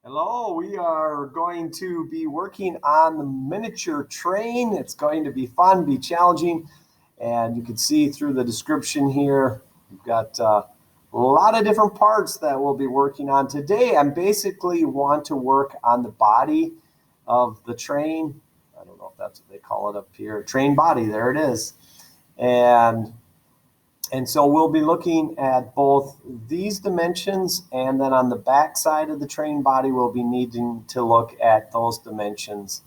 Hello, we are going to be working on the miniature train. It's going to be fun, be challenging, and you can see through the description here, we've got a lot of different parts that we'll be working on today. I basically want to work on the body of the train. I don't know if that's what they call it up here. Train body, there it is. And so we'll be looking at both these dimensions, and then on the back side of the train body, we'll be needing to look at those dimensions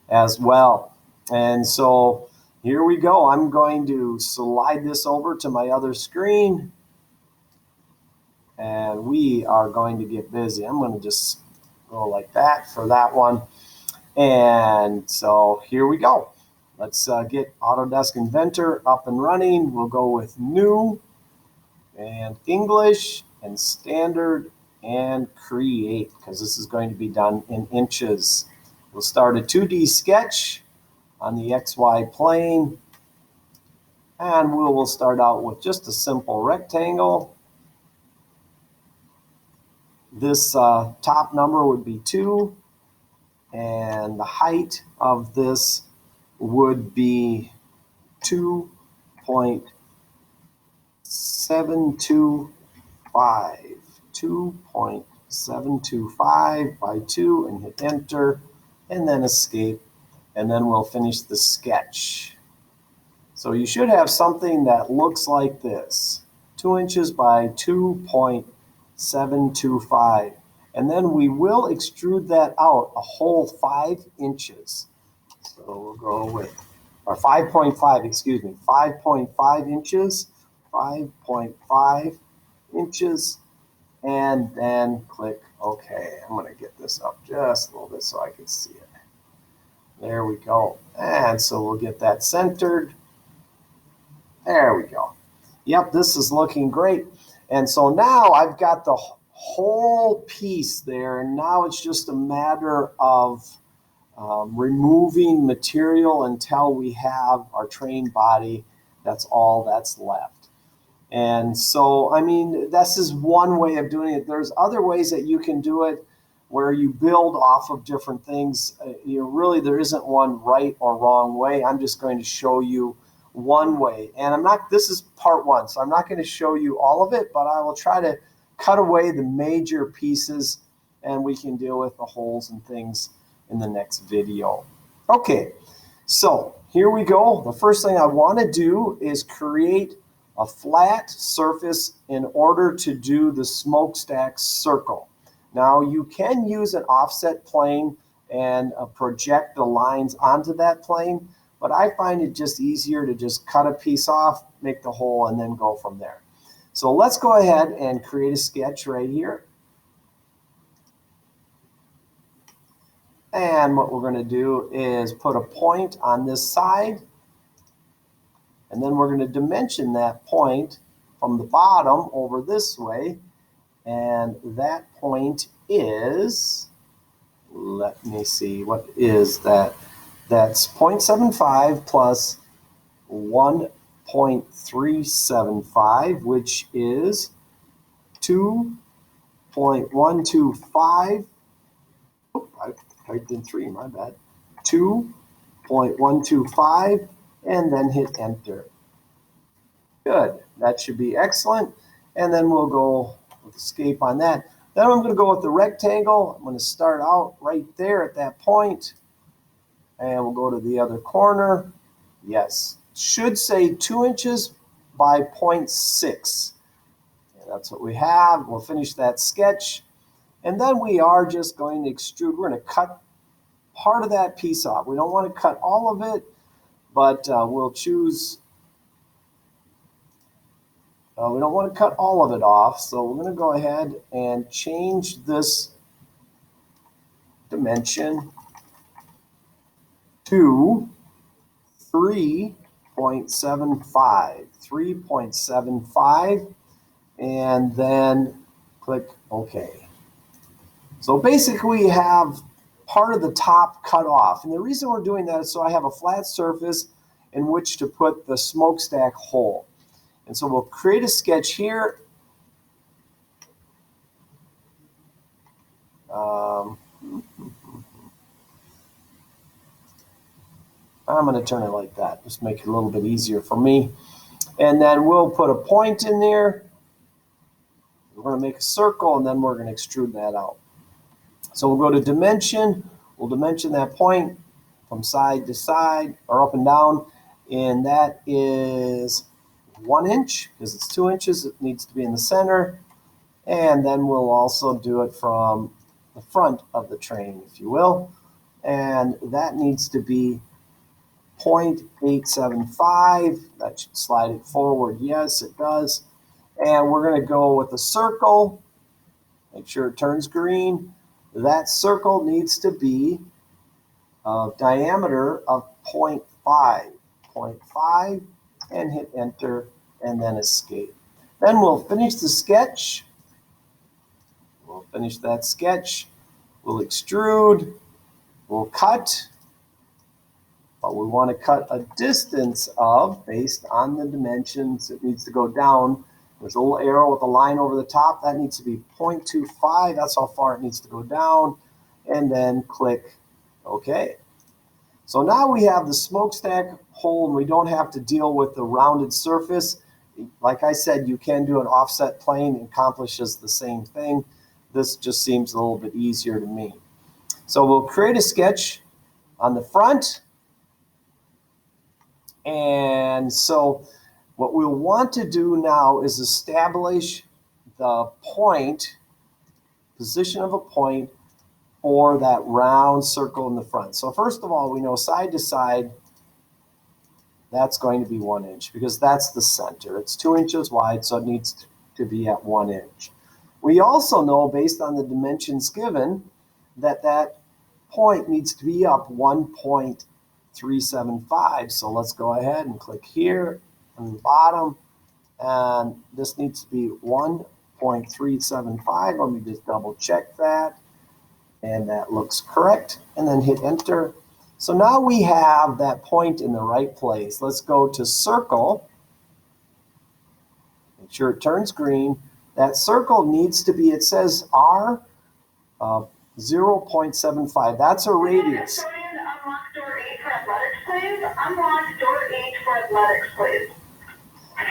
as well. And so here we go. I'm going to slide this over to my other screen, and we are going to get busy. I'm going to just go like that for that one. And so here we go. Let's get Autodesk Inventor up and running. We'll go with New and English and Standard and Create, because this is going to be done in inches. We'll start a 2D sketch on the XY plane, and we will start out with just a simple rectangle. This top number would be 2, and the height of this would be 2.725. 2.725 by 2, and hit enter, and then escape, and then we'll finish the sketch. So you should have something that looks like this: 2 inches by 2.725. And then we will extrude that out a whole 5 inches. So we'll go with, or 5.5, excuse me, 5.5 inches, 5.5 inches, and then click OK. I'm going to get this up just a little bit so I can see it. There we go. And so we'll get that centered. There we go. Yep, this is looking great. And so now I've got the whole piece there, and now it's just a matter of removing material until we have our train body. That's all that's left. And so, I mean, this is one way of doing it. There's other ways that you can do it where you build off of different things. Really, there isn't one right or wrong way. I'm just going to show you one way. And this is part 1, so I'm not going to show you all of it, but I will try to cut away the major pieces, and we can deal with the holes and things in the next video. Okay, so here we go. The first thing I want to do is create a flat surface in order to do the smokestack circle. Now you can use an offset plane and project the lines onto that plane, but I find it just easier to just cut a piece off, make the hole, and then go from there. So let's go ahead and create a sketch right here. And what we're going to do is put a point on this side, and then we're going to dimension that point from the bottom over this way, and that point is, let me see, what is that? That's 0.75 plus 1.375, which is 2.125. I typed in 3, my bad. 2.125, and then hit enter. Good. That should be excellent. And then we'll go with escape on that. Then I'm going to go with the rectangle. I'm going to start out right there at that point, and we'll go to the other corner. Yes, should say 2 inches by 0.6. And that's what we have. We'll finish that sketch. And then we are just going to extrude. We're going to cut part of that piece off. We don't want to cut all of it, but we'll choose. We don't want to cut all of it off, so we're going to go ahead and change this dimension to 3.75. 3.75, and then click OK. So basically we have part of the top cut off. And the reason we're doing that is so I have a flat surface in which to put the smokestack hole. And so we'll create a sketch here. I'm going to turn it like that. Just make it a little bit easier for me. And then we'll put a point in there. We're going to make a circle, and then we're going to extrude that out. So we'll go to dimension. We'll dimension that point from side to side or up and down. And that is 1 inch because it's 2 inches. It needs to be in the center. And then we'll also do it from the front of the train, if you will. And that needs to be 0.875. That should slide it forward. Yes, it does. And we're going to go with a circle. Make sure it turns green. That circle needs to be a diameter of 0.5. 0.5, and hit enter, and then escape. Then we'll finish the sketch. We'll finish that sketch. We'll extrude. We'll cut. But we want to cut a distance of, based on the dimensions, it needs to go down. There's a little arrow with a line over the top. That needs to be 0.25. That's how far it needs to go down. And then click OK. So now we have the smokestack hole, and we don't have to deal with the rounded surface. Like I said, you can do an offset plane. It accomplishes the same thing. This just seems a little bit easier to me. So we'll create a sketch on the front. And so what we'll want to do now is establish the point, position of a point for that round circle in the front. So first of all, we know side to side, that's going to be 1 inch because that's the center. It's 2 inches wide, so it needs to be at 1 inch. We also know, based on the dimensions given, that that point needs to be up 1.375. So let's go ahead and click here on the bottom, and this needs to be 1.375. Let me just double check that, and that looks correct, and then hit enter. So now we have that point in the right place. Let's go to circle. Make sure it turns green. That circle needs to be, it says R 0.75. That's a radius. Unlock door 8 for athletics, please. Unlock door 8 for athletics, please.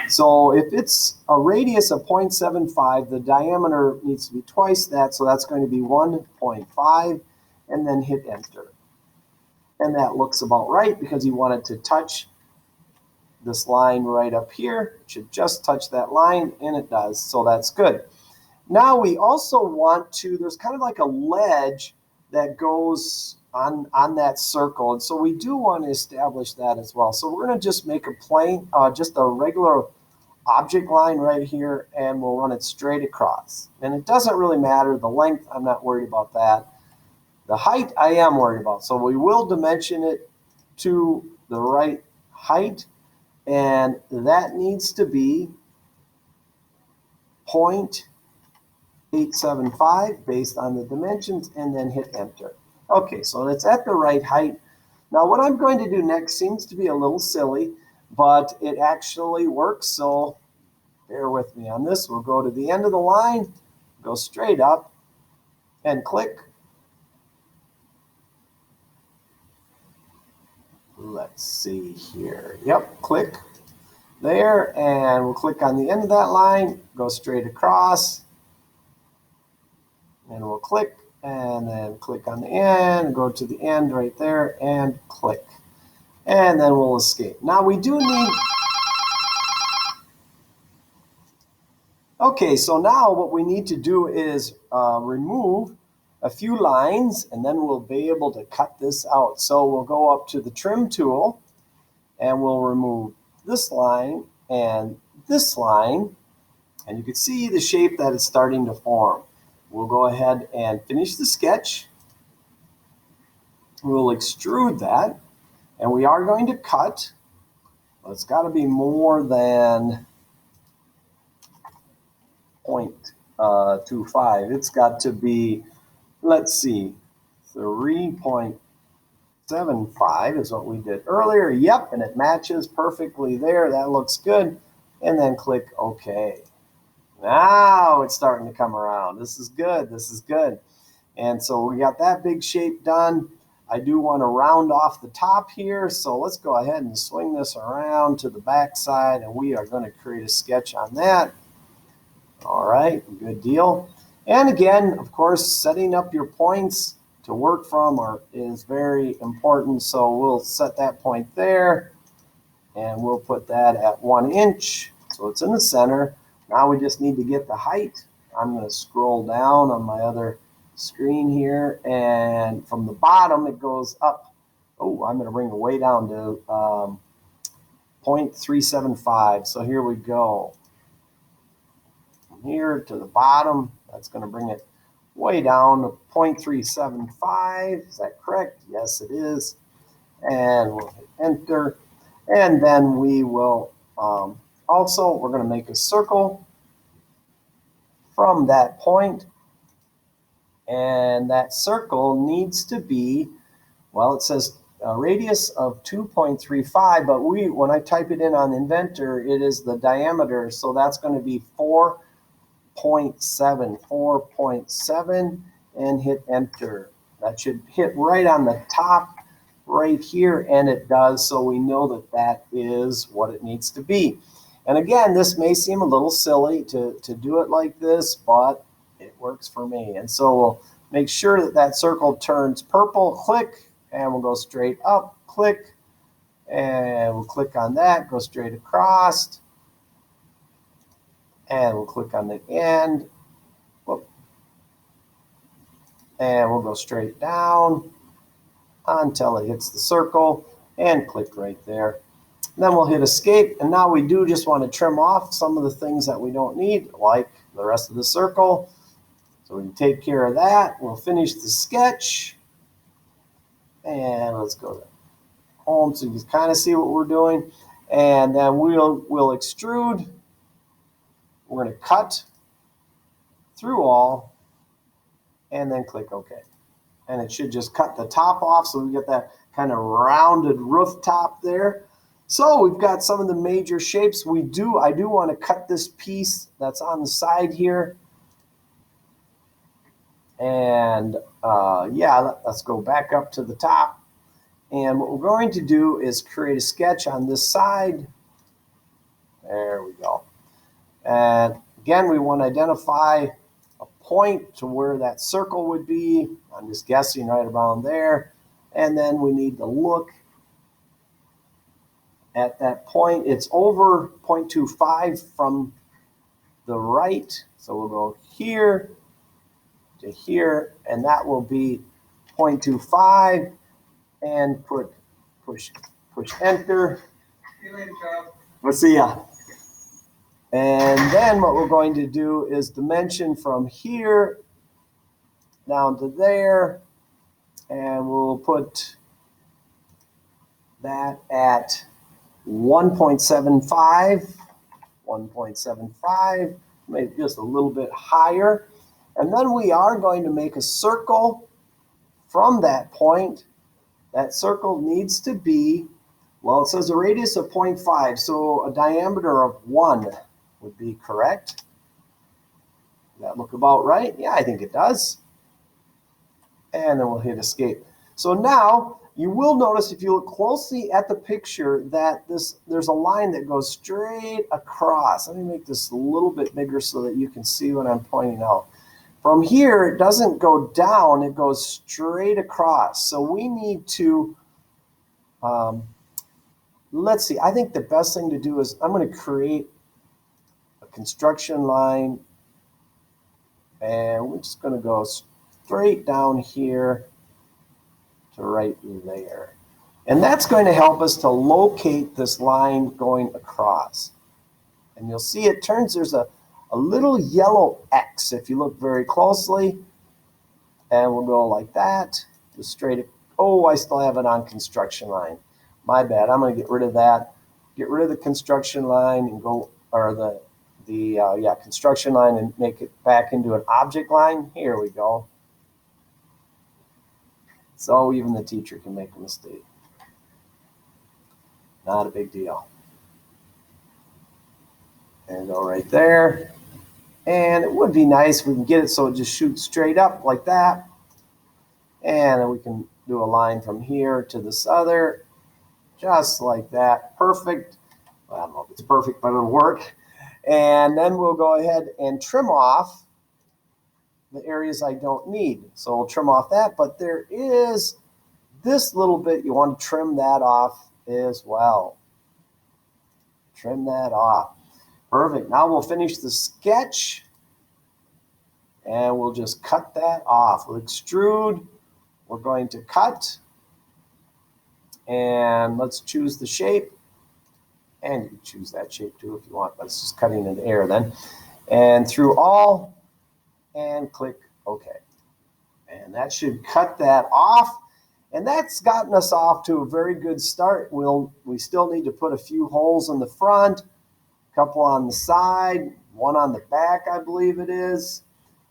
So if it's a radius of 0.75, the diameter needs to be twice that, so that's going to be 1.5, and then hit enter. And that looks about right because you want it to touch this line right up here. It should just touch that line, and it does, so that's good. Now we also want to, there's kind of like a ledge that goes on that circle, and so we do want to establish that as well. So we're going to just make a plane, just a regular object line right here, and we'll run it straight across. And it doesn't really matter the length, I'm not worried about that. The height I am worried about, so we will dimension it to the right height, and that needs to be 0.875 based on the dimensions, and then hit enter. Okay, so it's at the right height. Now what I'm going to do next seems to be a little silly, but it actually works, so bear with me on this. We'll go to the end of the line, go straight up, and click. Let's see here. Yep, click there, and we'll click on the end of that line, go straight across, and we'll click, and then click on the end, go to the end right there, and click. And then we'll escape. Now we do need... Okay, so now what we need to do is remove a few lines, and then we'll be able to cut this out. So we'll go up to the trim tool, and we'll remove this line, and you can see the shape that is starting to form. We'll go ahead and finish the sketch. We'll extrude that, and we are going to cut. Well, it's got to be more than 0.25. It's got to be, let's see, 3.75 is what we did earlier. Yep, and it matches perfectly there. That looks good. And then click OK. Now it's starting to come around. This is good. This is good. And so we got that big shape done. I do want to round off the top here, so let's go ahead and swing this around to the back side, and we are going to create a sketch on that. All right, good deal. And again, of course, setting up your points to work from is very important, so we'll set that point there, and we'll put that at 1 inch, so it's in the center. Now we just need to get the height. I'm going to scroll down on my other screen here, and from the bottom it goes up. Oh, I'm going to bring it way down to 0.375. So here we go. From here to the bottom, that's going to bring it way down to 0.375. Is that correct? Yes, it is. And we'll hit enter. And then we will also, we're going to make a circle from that point. And that circle needs to be, well, it says a radius of 2.35, but when I type it in on Inventor, it is the diameter. So that's going to be 4.7, and hit enter. That should hit right on the top right here, and it does, so we know that that is what it needs to be. And again, this may seem a little silly to do it like this, but it works for me. And so we'll make sure that that circle turns purple, click, and we'll go straight up, click, and we'll click on that, go straight across, and we'll click on the end, whoop, and we'll go straight down until it hits the circle, and click right there. Then we'll hit escape, and now we do just want to trim off some of the things that we don't need, like the rest of the circle. So we can take care of that. We'll finish the sketch, and let's go to home so you can kind of see what we're doing. And then we'll extrude. We're going to cut through all, and then click OK. And it should just cut the top off, so we get that kind of rounded rooftop there. So we've got some of the major shapes. I do want to cut this piece that's on the side here. And yeah, let's go back up to the top. And what we're going to do is create a sketch on this side. There we go. And again, we want to identify a point to where that circle would be. I'm just guessing right around there. And then we need to look at that point. It's over 0.25 from the right. So we'll go here to here, and that will be 0.25, and push enter. See you later, Charles. We'll see ya. And then what we're going to do is dimension from here down to there, and we'll put that at 1.75, maybe just a little bit higher. And then we are going to make a circle from that point. That circle needs to be, well, it says a radius of 0.5, so a diameter of 1 would be correct. Does that look about right? Yeah, I think it does. And then we'll hit escape. So now you will notice, if you look closely at the picture, that there's a line that goes straight across. Let me make this a little bit bigger so that you can see what I'm pointing out. From here, it doesn't go down, it goes straight across. So we need to, let's see, I think the best thing to do is I'm going to create a construction line, and we're just going to go straight down here to right there. And that's going to help us to locate this line going across. And you'll see it turns, there's a little yellow X if you look very closely. And we'll go like that, just straight. Oh, I still have it on construction line. My bad. I'm going to get rid of that. Get rid of the construction line and go, or the construction line, and make it back into an object line. Here we go. So even the teacher can make a mistake. Not a big deal. And go right there. And it would be nice if we can get it so it just shoots straight up like that. And we can do a line from here to this other, just like that. Perfect. Well, I don't know if it's perfect, but it'll work. And then we'll go ahead and trim off the areas I don't need. So we'll trim off that, but there is this little bit, you want to trim that off as well. Trim that off. Perfect. Now we'll finish the sketch and we'll just cut that off. We'll extrude. We're going to cut. And let's choose the shape. And you can choose that shape too if you want, but it's just cutting in the air then. And through all, and click OK. And that should cut that off. And that's gotten us off to a very good start. We still need to put a few holes in the front, a couple on the side, one on the back, I believe it is,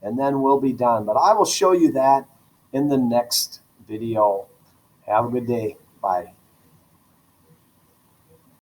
and then we'll be done. But I will show you that in the next video. Have a good day. Bye.